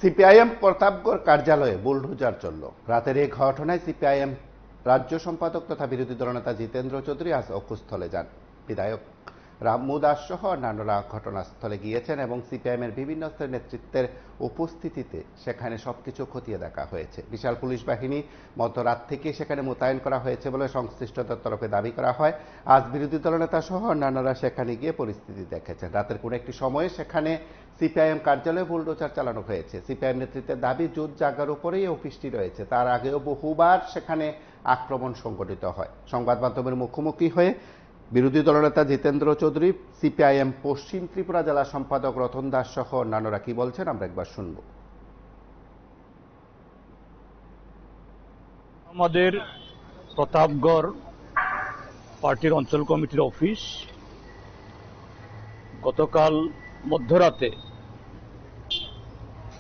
CPIM Pratapgarh কার্যালয়ে bulldozer চলল। রাতের এই ঘটনায় সিপিআইএম রাজ্য সম্পাদক তথা বিরোধী দলনেতা জিতেন্দ্র চৌধুরী আজ অকুস্থলে যান। বিধায়ক রামু দাস সহ অন্যান্যরা ঘটনাস্থলে গিয়েছেন এবং সিপিআইএমের বিভিন্ন স্তরের নেতৃত্বের উপস্থিতিতে সেখানে সবকিছু খতিয়ে দেখা হয়েছে। বিশাল পুলিশ বাহিনী মধ্যরাত থেকে সেখানে মোতায়েন করা হয়েছে বলে সংশ্লিষ্টতার তরফে দাবি করা হয়। আজ বিরোধী দলনেতা সহ অন্যান্যরা সেখানে গিয়ে পরিস্থিতি দেখেছেন। রাতের কোনো একটি সময়ে সেখানে সিপিআইএম কার্যালয়ে বুলডোজার চালানো হয়েছে। সিপিআইএম নেতৃত্বের দাবি, জোট জায়গার উপরেই অফিসটি রয়েছে, তার আগেও বহুবার সেখানে আক্রমণ সংঘটিত হয়। সংবাদ মাধ্যমের মুখোমুখি হয়ে বিরোধী দলনেতা জিতেন্দ্র চৌধুরী, সিপিআইএম পশ্চিম ত্রিপুরা জেলা সম্পাদক রতন দাস সহ অন্যান্যরা কি বলছেন আমরা একবার শুনব। আমাদের প্রতাপগড় পার্টির অঞ্চল কমিটির অফিস গতকাল মধ্যরাতে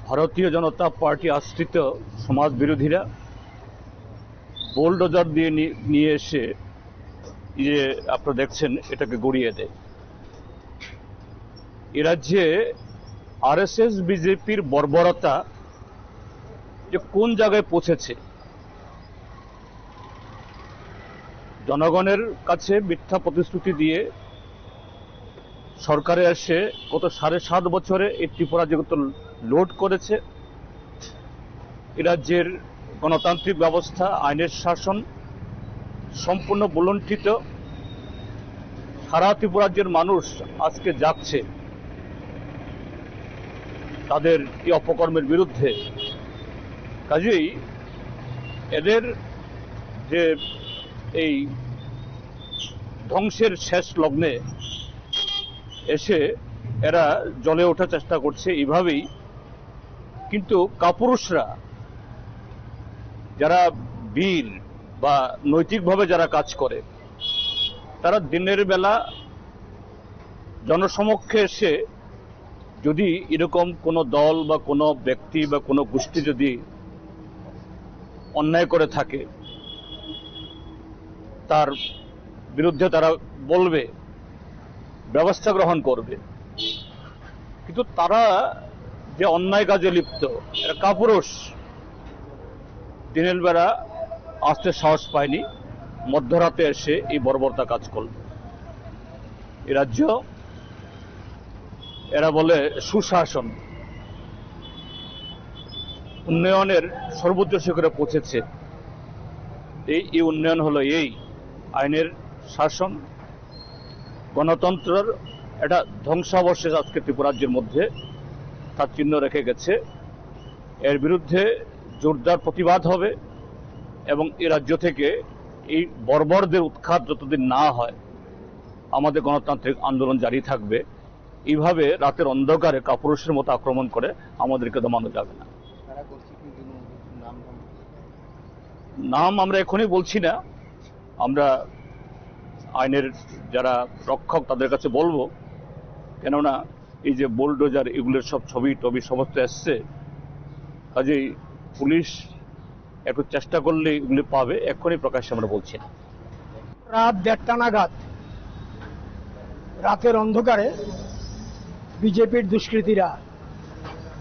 ভারতীয় জনতা পার্টি আশ্রিত সমাজ বিরোধীরা বুলডোজার দিয়ে নিয়ে এসে যে আপনারা দেখছেন এটাকে গড়িয়ে দেয়। এ রাজ্যে আরএসএস বিজেপির বর্বরতা যে কোন জায়গায় পৌঁছেছে, জনগণের কাছে মিথ্যা প্রতিশ্রুতি দিয়ে সরকারে এসে গত 7.5 বছরে এই ত্রিপুরা জগৎ লোড করেছে। এ রাজ্যের গণতান্ত্রিক ব্যবস্থা, আইনের শাসন সম্পূর্ণ বুলণ্ঠিত। সারা ত্রিপুরা রাজ্যের মানুষ আজকে যাচ্ছে তাদের এই অপকর্মের বিরুদ্ধে। কাজেই এদের যে এই ধ্বংসের শেষ লগ্নে এসে এরা জ্বলে ওঠার চেষ্টা করছে এইভাবেই। কিন্তু কাপুরুষরা, যারা বীর বা নৈতিকভাবে যারা কাজ করে, তারা দিনের বেলা জনসমক্ষে এসে যদি এরকম কোনো দল বা কোনো ব্যক্তি বা কোনো গোষ্ঠী যদি অন্যায় করে থাকে, তার বিরুদ্ধে তারা বলবে, ব্যবস্থা গ্রহণ করবে। কিন্তু তারা যে অন্যায় কাজে লিপ্ত, এরা কাপুরুষ, দিনের বেলা আসতে সাহস পায়নি, মধ্যরাতে এসে এই বর্বরতা কাজ করল। এ রাজ্য এরা বলে সুশাসন, উন্নয়নের সর্বোচ্চ শিখরে পৌঁছেছে। এই উন্নয়ন হলো এই আইনের শাসন, গণতন্ত্রের একটা ধ্বংসাবশেষ আজকে ত্রিপুরা রাজ্যের মধ্যে তার চিহ্ন রেখে গেছে। এর বিরুদ্ধে জোরদার প্রতিবাদ হবে এবং এই রাজ্য থেকে এই বর্বরদের উৎখাত যতদিন না হয় আমাদের গণতান্ত্রিক আন্দোলন জারি থাকবে। এইভাবে রাতের অন্ধকারে কাপুরুষের মতো আক্রমণ করে আমাদেরকে দমানো যাবে না। নাম আমরা এখনই বলছি না, আমরা আইনের যারা রক্ষক তাদের কাছে বলবো, কেননা এই যে বুলডোজার এগুলোর সব ছবি টবি সমস্ত এসছে। কাজেই পুলিশ একটু চেষ্টা করলে এগুলি পাবে, এখনই প্রকাশ্যে আমরা বলছি না। রাত 1:30 নাগাদ রাতের অন্ধকারে বিজেপির দুষ্কৃতীরা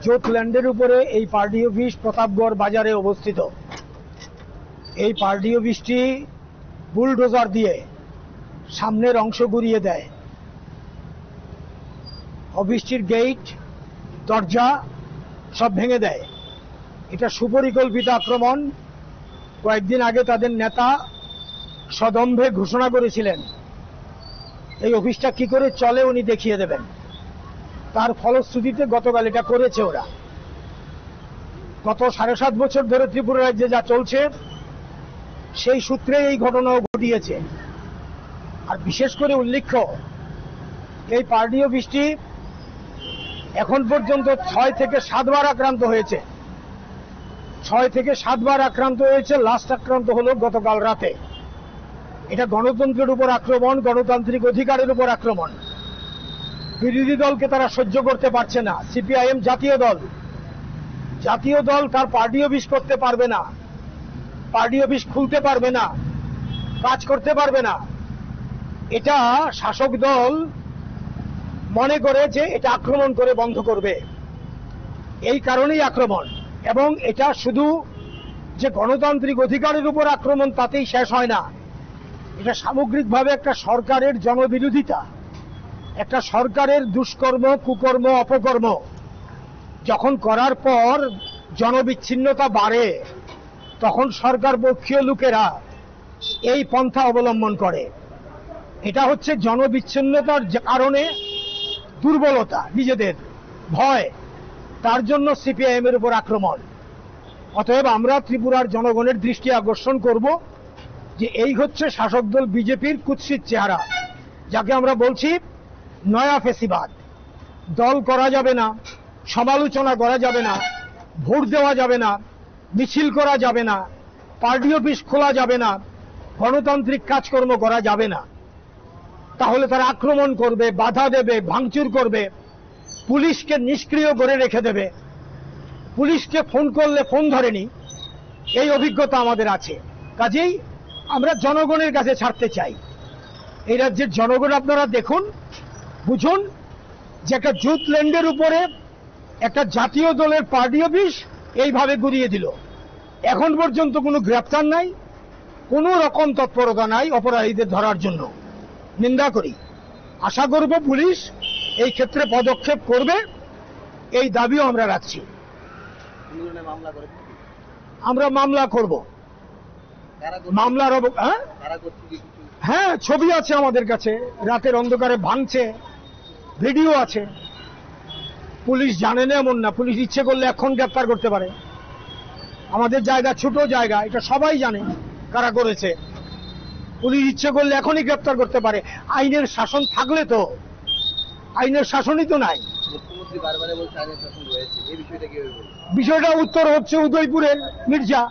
জোট ল্যান্ডের উপরে এই পার্টি অফিস প্রতাপগড় বাজারে অবস্থিত, এই পার্টি অফিসটি বুলডোজার দিয়ে সামনের অংশ গুড়িয়ে দেয়। অফিসটির গেট, দরজা সব ভেঙে দেয়। এটা সুপরিকল্পিত আক্রমণ। কয়েকদিন আগে তাদের নেতা সদম্ভে ঘোষণা করেছিলেন এই অফিসটা কি করে চলে উনি দেখিয়ে দেবেন। তার ফলশ্রুতিতে গতকাল এটা করেছে ওরা। গত 7.5 বছর ধরে ত্রিপুরা রাজ্যে যা চলছে সেই সূত্রে এই ঘটনাও ঘটিয়েছে। আর বিশেষ করে উল্লেখ্য, এই পার্টি অফিসটি এখন পর্যন্ত 6 থেকে 7 বার আক্রান্ত হয়েছে। 6 থেকে 7 বার আক্রান্ত হয়েছে। লাস্ট আক্রান্ত হলো গতকাল রাতে। এটা গণতন্ত্রের উপর আক্রমণ, গণতান্ত্রিক অধিকারের উপর আক্রমণ। বিরোধী দলকে তারা সহ্য করতে পারছে না। সিপিআইএম জাতীয় দল তার পার্টি অফিস করতে পারবে না, পার্টি অফিস খুলতে পারবে না, কাজ করতে পারবে না। এটা শাসক দল মনে করে যে এটা আক্রমণ করে বন্ধ করবে। এই কারণেই আক্রমণ। এবং এটা শুধু যে গণতান্ত্রিক অধিকারের উপর আক্রমণ তাতেই শেষ হয় না, এটা সামগ্রিকভাবে একটা সরকারের জনবিরোধিতা, একটা সরকারের দুষ্কর্ম, কুকর্ম, অপকর্ম যখন করার পর জনবিচ্ছিন্নতা বাড়ে, তখন সরকার পক্ষীয় লোকেরা এই পন্থা অবলম্বন করে। এটা হচ্ছে জনবিচ্ছিন্নতার কারণে দুর্বলতা, নিজেদের ভয়, তার জন্য সিপিআইএম এর উপর আক্রমণ। অতএব আমরা ত্রিপুরার জনগণের দৃষ্টি আকর্ষণ করব যে এই হচ্ছে শাসক দল বিজেপির কুৎসিত চেহারা, যাকে আমরা বলছি নয়া ফেসিবাদ। দল করা যাবে না, সমালোচনা করা যাবে না, ভোট দেওয়া যাবে না, মিছিল করা যাবে না, পার্টি অফিস খোলা যাবে না, গণতান্ত্রিক কাজকর্ম করা যাবে না। তাহলে তারা আক্রমণ করবে, বাধা দেবে, ভাঙচুর করবে, পুলিশকে নিষ্ক্রিয় করে রেখে দেবে। পুলিশকে ফোন করলে ফোন ধরেনি, এই অভিজ্ঞতা আমাদের আছে। কাজেই আমরা জনগণের কাছে ছাড়তে চাই। এই রাজ্যের জনগণ আপনারা দেখুন, বুঝুন যে একটা জুট ল্যান্ডের উপরে একটা জাতীয় দলের পার্টি অফিস এইভাবে গুড়িয়ে দিল। এখন পর্যন্ত কোনো গ্রেপ্তার নাই, কোনো রকম তৎপরতা নাই অপরাধীদের ধরার জন্য। নিন্দা করি। আশা করব পুলিশ এই ক্ষেত্রে পদক্ষেপ করবে, এই দাবিও আমরা রাখছি। আমরা মামলা করব। মামলার হ্যাঁ, ছবি আছে আমাদের কাছে, রাতের অন্ধকারে ভাঙছে, ভিডিও আছে। পুলিশ জানে না এমন না, পুলিশ ইচ্ছে করলে এখন গ্রেপ্তার করতে পারে। আমাদের জায়গা ছোট জায়গা, এটা সবাই জানে কারা করেছে। পুলিশ ইচ্ছে করলে এখনই গ্রেপ্তার করতে পারে। আইনের শাসন থাকলে তো, আইনের শাসনই তো নাই। মুখ্যমন্ত্রী বারবার বলছে আইনের শাসন রয়েছে, এই বিষয়টা কিভাবে বলছেন? বিষয়টা উত্তর হচ্ছে উদয়পুরের মির্জা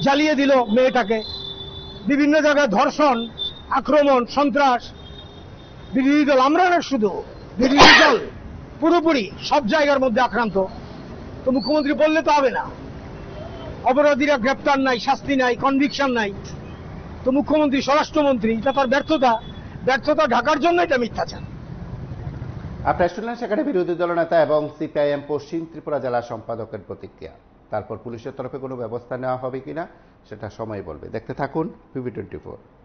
জ্বালিয়ে দিল মেয়েটাকে। বিভিন্ন জায়গায় ধর্ষণ, আক্রমণ, সন্ত্রাস। বিরোধী দল, আমরা না শুধু, বিরোধী দল পুরোপুরি সব জায়গার মধ্যে আক্রান্ত। তো মুখ্যমন্ত্রী বললে তো হবে না। অপরাধীরা গ্রেপ্তার নাই, শাস্তি নাই, কনভিকশন নাই। তো মুখ্যমন্ত্রী, স্বরাষ্ট্রমন্ত্রী, এটা তার ব্যর্থতা ঢাকার জন্য এটা মিথ্যাচার। আপনারা শুনলেন সেখানে বিরোধী দলনেতা এবং সিপিআইএম পশ্চিম ত্রিপুরা জেলা সম্পাদকের প্রতিক্রিয়া। তারপর পুলিশের তরফে কোনো ব্যবস্থা নেওয়া হবে কিনা সেটা সময় বলবে। দেখতে থাকুন PB24।